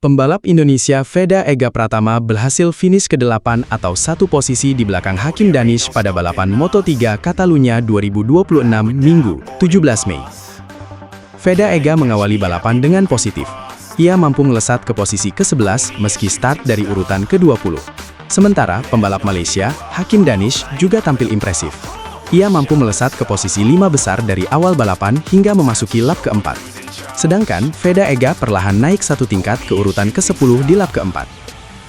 Pembalap Indonesia Veda Ega Pratama berhasil finish ke-8 atau satu posisi di belakang Hakim Danish pada balapan Moto3 Catalunya 2026 Minggu, 17 Mei. Veda Ega mengawali balapan dengan positif. Ia mampu melesat ke posisi ke-11 meski start dari urutan ke-20. Sementara pembalap Malaysia, Hakim Danish, juga tampil impresif. Ia mampu melesat ke posisi 5 besar dari awal balapan hingga memasuki lap keempat. Sedangkan Veda Ega perlahan naik satu tingkat ke urutan ke-10 di lap keempat.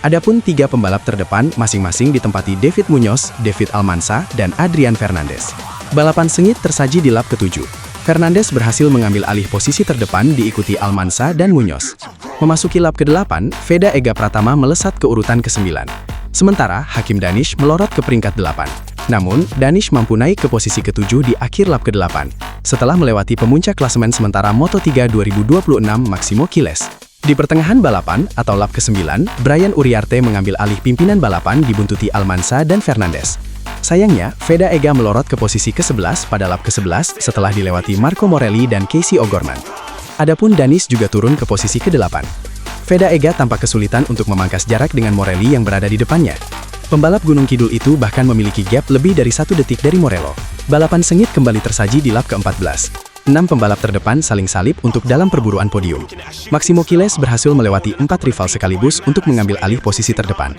Adapun tiga pembalap terdepan masing-masing ditempati David Muñoz, David Almansa, dan Adrian Fernandez. Balapan sengit tersaji di lap ke-7. Fernandez berhasil mengambil alih posisi terdepan diikuti Almansa dan Muñoz. Memasuki lap ke-8, Veda Ega Pratama melesat ke urutan ke-9. Sementara Hakim Danish melorot ke peringkat 8. Namun, Danish mampu naik ke posisi ke-7 di akhir lap ke-8, setelah melewati pemuncak klasemen sementara Moto3 2026 Maximo Quiles. Di pertengahan balapan, atau lap ke-9, Brian Uriarte mengambil alih pimpinan balapan dibuntuti Almansa dan Fernandez. Sayangnya, Veda Ega melorot ke posisi ke-11 pada lap ke-11 setelah dilewati Marco Morelli dan Casey O'Gorman. Adapun Danish juga turun ke posisi ke-8. Veda Ega tampak kesulitan untuk memangkas jarak dengan Morelli yang berada di depannya. Pembalap Gunung Kidul itu bahkan memiliki gap lebih dari 1 detik dari Morello. Balapan sengit kembali tersaji di lap ke-14. 6 pembalap terdepan saling salib untuk dalam perburuan podium. Maximo Quiles berhasil melewati 4 rival sekaligus untuk mengambil alih posisi terdepan.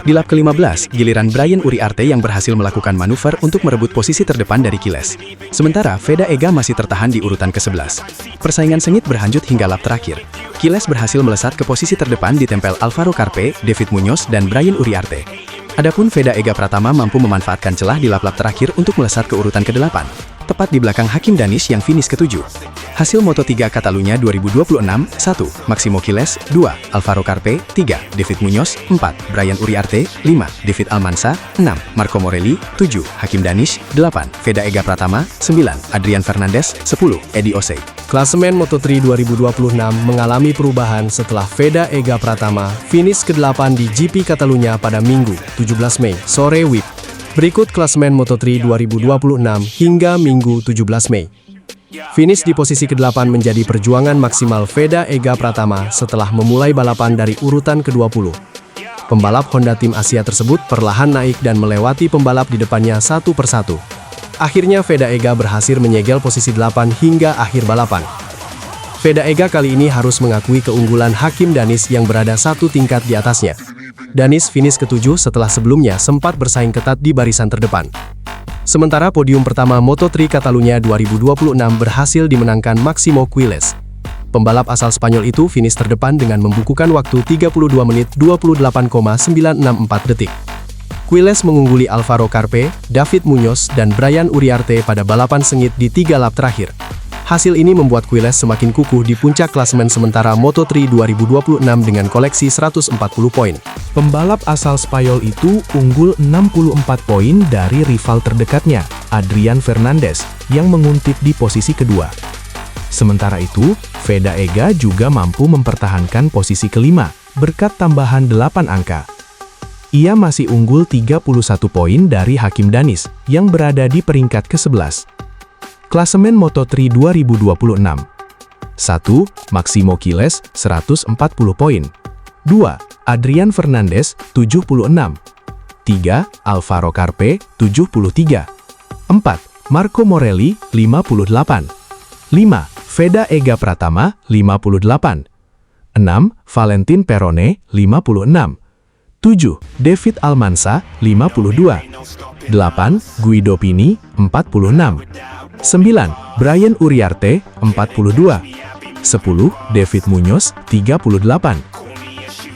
Di lap ke-15, giliran Brian Uriarte yang berhasil melakukan manuver untuk merebut posisi terdepan dari Quiles. Sementara Veda Ega masih tertahan di urutan ke-11. Persaingan sengit berlanjut hingga lap terakhir. Quiles berhasil melesat ke posisi terdepan ditempel Alvaro Carpe, David Muñoz, dan Brian Uriarte. Adapun Veda Ega Pratama mampu memanfaatkan celah di lap-lap terakhir untuk melesat ke urutan ke-8, tepat di belakang Hakim Danish yang finish ke-7. Hasil Moto3 Catalunya 2026, 1. Maximo Quiles, 2. Alvaro Carpe, 3. David Muñoz, 4. Brian Uriarte, 5. David Almansa, 6. Marco Morelli, 7. Hakim Danish, 8. Veda Ega Pratama, 9. Adrian Fernandez, 10. Eddie Osei. Klasemen Moto3 2026 mengalami perubahan setelah Veda Ega Pratama finish ke-8 di GP Catalunya pada Minggu, 17 Mei, sore WIB. Berikut klasemen Moto3 2026 hingga Minggu 17 Mei. Finish di posisi ke-8 menjadi perjuangan maksimal Veda Ega Pratama setelah memulai balapan dari urutan ke-20. Pembalap Honda Tim Asia tersebut perlahan naik dan melewati pembalap di depannya satu persatu. Akhirnya Veda Ega berhasil menyegel posisi 8 hingga akhir balapan. Veda Ega kali ini harus mengakui keunggulan Hakim Danish yang berada satu tingkat di atasnya. Danish finish ke-7 setelah sebelumnya sempat bersaing ketat di barisan terdepan. Sementara podium pertama Moto3 Catalunya 2026 berhasil dimenangkan Maximo Quiles. Pembalap asal Spanyol itu finish terdepan dengan membukukan waktu 32 menit 28,964 detik. Quiles mengungguli Alvaro Carpe, David Muñoz, dan Brian Uriarte pada balapan sengit di 3 lap terakhir. Hasil ini membuat Quiles semakin kukuh di puncak klasemen sementara Moto3 2026 dengan koleksi 140 poin. Pembalap asal Spanyol itu unggul 64 poin dari rival terdekatnya, Adrian Fernandez, yang menguntit di posisi kedua. Sementara itu, Veda Ega juga mampu mempertahankan posisi kelima, berkat tambahan 8 angka. Ia masih unggul 31 poin dari Hakim Danish, yang berada di peringkat ke-11. Klasemen Moto3 2026. 1. Maximo Quiles, 140 poin. 2. Adrian Fernandez, 76. 3. Alvaro Carpe, 73. 4. Marco Morelli, 58. 5. Veda Ega Pratama, 58. 6. Valentin Perone, 56. 7. David Almansa, 52. 8. Guido Pini, 46. 9. Brian Uriarte, 42. 10. David Muñoz, 38.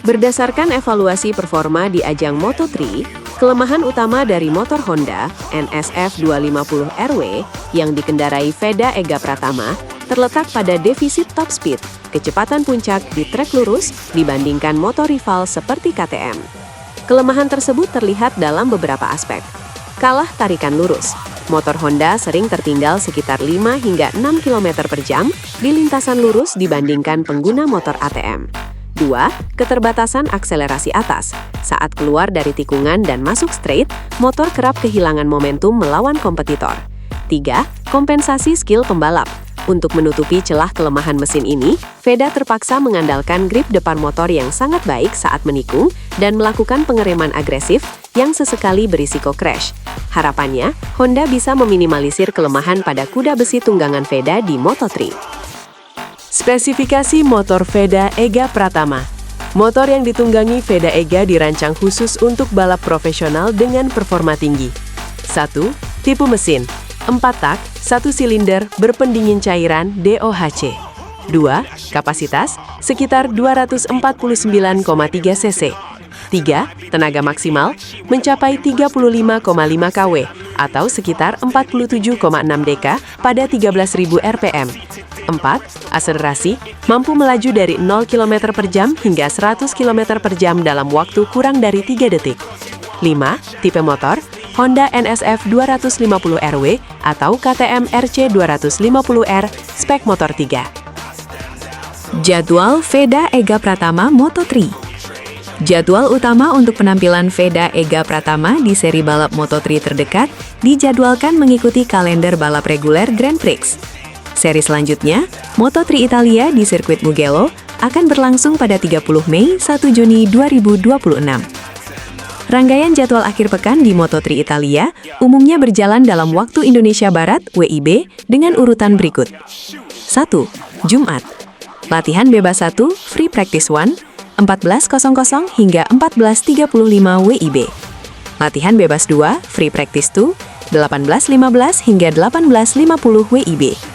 Berdasarkan evaluasi performa di ajang Moto3, kelemahan utama dari motor Honda NSF 250RW yang dikendarai Veda Ega Pratama terletak pada defisit top speed, kecepatan puncak di trek lurus dibandingkan motor rival seperti KTM. Kelemahan tersebut terlihat dalam beberapa aspek. Kalah tarikan lurus. Motor Honda sering tertinggal sekitar 5 hingga 6 km per jam di lintasan lurus dibandingkan pengguna motor ATM. 2. Keterbatasan akselerasi atas. Saat keluar dari tikungan dan masuk straight, motor kerap kehilangan momentum melawan kompetitor. 3. Kompensasi skill pembalap. Untuk menutupi celah kelemahan mesin ini, Veda terpaksa mengandalkan grip depan motor yang sangat baik saat menikung dan melakukan pengereman agresif yang sesekali berisiko crash. Harapannya, Honda bisa meminimalisir kelemahan pada kuda besi tunggangan Veda di Moto3. Spesifikasi motor Veda Ega Pratama. Motor yang ditunggangi Veda Ega dirancang khusus untuk balap profesional dengan performa tinggi. 1. Tipe mesin 4 tak, 1 silinder berpendingin cairan DOHC. 2. Kapasitas sekitar 249,3 cc. 3. Tenaga maksimal mencapai 35,5 kW atau sekitar 47,6 dk pada 13.000 rpm. 4. Akselerasi mampu melaju dari 0 km per jam hingga 100 km per jam dalam waktu kurang dari 3 detik. 5. Tipe motor Honda NSF 250RW atau KTM RC 250R, spek motor 3. Jadwal Veda Ega Pratama Moto3. Jadwal utama untuk penampilan Veda Ega Pratama di seri balap Moto3 terdekat dijadwalkan mengikuti kalender balap reguler Grand Prix. Seri selanjutnya, Moto3 Italia di sirkuit Mugello, akan berlangsung pada 30 Mei 1 Juni 2026. Rangkaian jadwal akhir pekan di Moto3 Italia umumnya berjalan dalam waktu Indonesia Barat (WIB) dengan urutan berikut. 1. Jumat. Latihan bebas 1, Free Practice 1, 14.00 hingga 14.35 WIB. Latihan bebas 2, Free Practice 2, 18.15 hingga 18.50 WIB.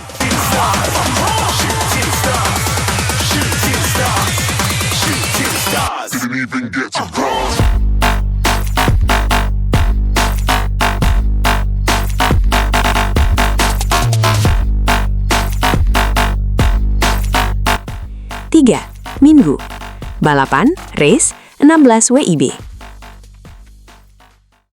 Minggu. Balapan, race, 16 WIB.